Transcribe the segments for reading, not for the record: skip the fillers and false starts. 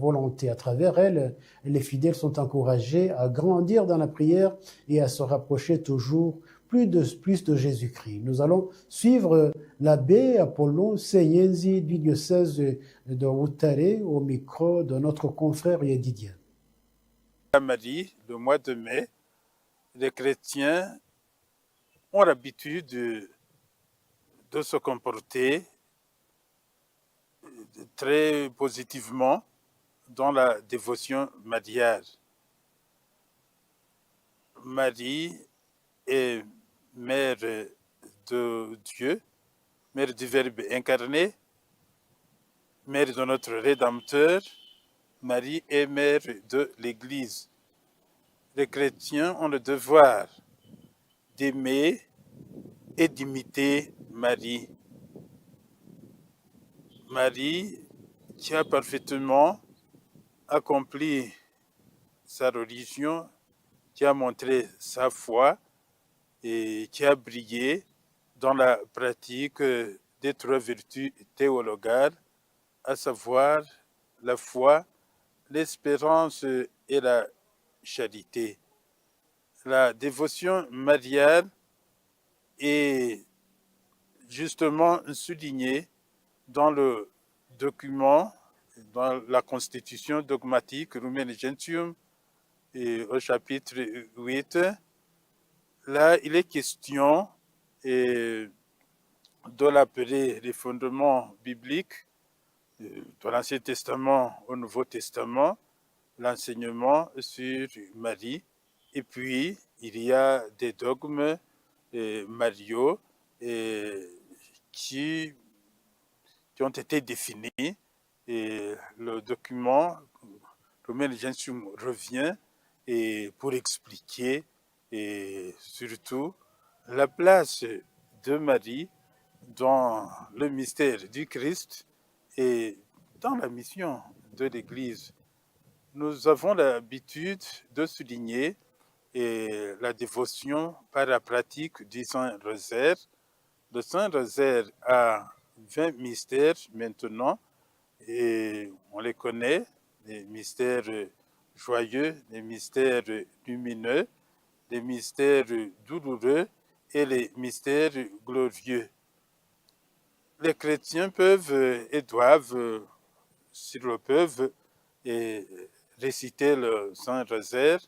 volonté. À travers elle, les fidèles sont encouragés à grandir dans la prière et à se rapprocher toujours plus de Jésus-Christ. Nous allons suivre l'abbé Apollon Seyenzi du diocèse de Outare au micro de notre confrère Yedidia. Marie, le mois de mai, les chrétiens ont l'habitude de se comporter très positivement dans la dévotion mariale. Marie est mère de Dieu, mère du Verbe incarné, mère de notre Rédempteur. Marie est mère de l'Église. Les chrétiens ont le devoir d'aimer et d'imiter Marie. Marie qui a parfaitement accompli sa religion, qui a montré sa foi et qui a brillé dans la pratique des trois vertus théologales, à savoir la foi, l'espérance et la charité. La dévotion mariale est justement soulignée dans le document, dans la constitution dogmatique Lumen Gentium, et au chapitre 8. Là, il est question de l'appeler les fondements bibliques de l'Ancien Testament au Nouveau Testament, l'enseignement sur Marie. Et puis, il y a des dogmes mariaux qui ont été définis. Et le document Lumen Gentium revient pour expliquer et surtout la place de Marie dans le mystère du Christ et dans la mission de l'Église. Nous avons l'habitude de souligner la dévotion par la pratique du Saint-Rosaire. Le Saint-Rosaire a 20 mystères maintenant et on les connaît, les mystères joyeux, les mystères lumineux, les mystères douloureux et les mystères glorieux. Les chrétiens peuvent et doivent, s'ils le peuvent, réciter le Saint-Rosaire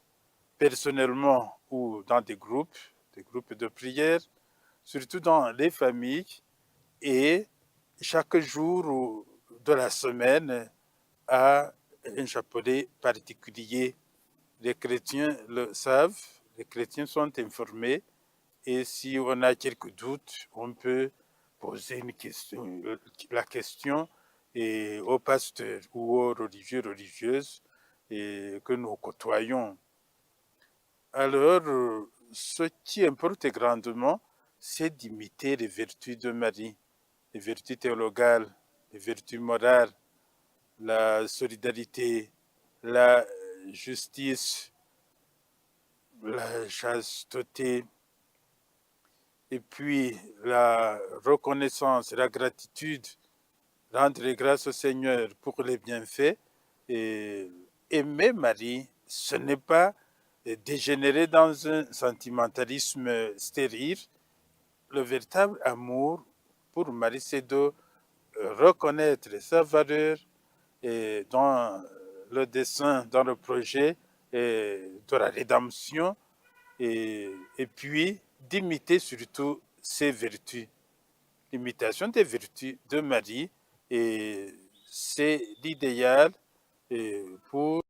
personnellement ou dans des groupes de prière, surtout dans les familles, et chaque jour de la semaine a un chapelet particulier. Les chrétiens le savent, les chrétiens sont informés, et si on a quelques doutes, on peut poser la question aux pasteurs ou aux religieux, religieuses que nous côtoyons. Alors, ce qui importe grandement, c'est d'imiter les vertus de Marie, les vertus théologales, les vertus morales, la solidarité, la justice, la chasteté, et puis la reconnaissance, la gratitude, rendre grâce au Seigneur pour les bienfaits. Et aimer Marie, ce n'est pas dégénérer dans un sentimentalisme stérile. Le véritable amour pour Marie, c'est de reconnaître sa valeur dans le dessein, dans le projet de la rédemption, et puis d'imiter surtout ses vertus. L'imitation des vertus de Marie, c'est l'idéal pour...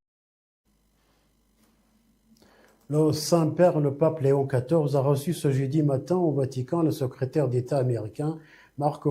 Le Saint-Père, le pape Léon XIV, a reçu ce jeudi matin au Vatican le secrétaire d'État américain Marco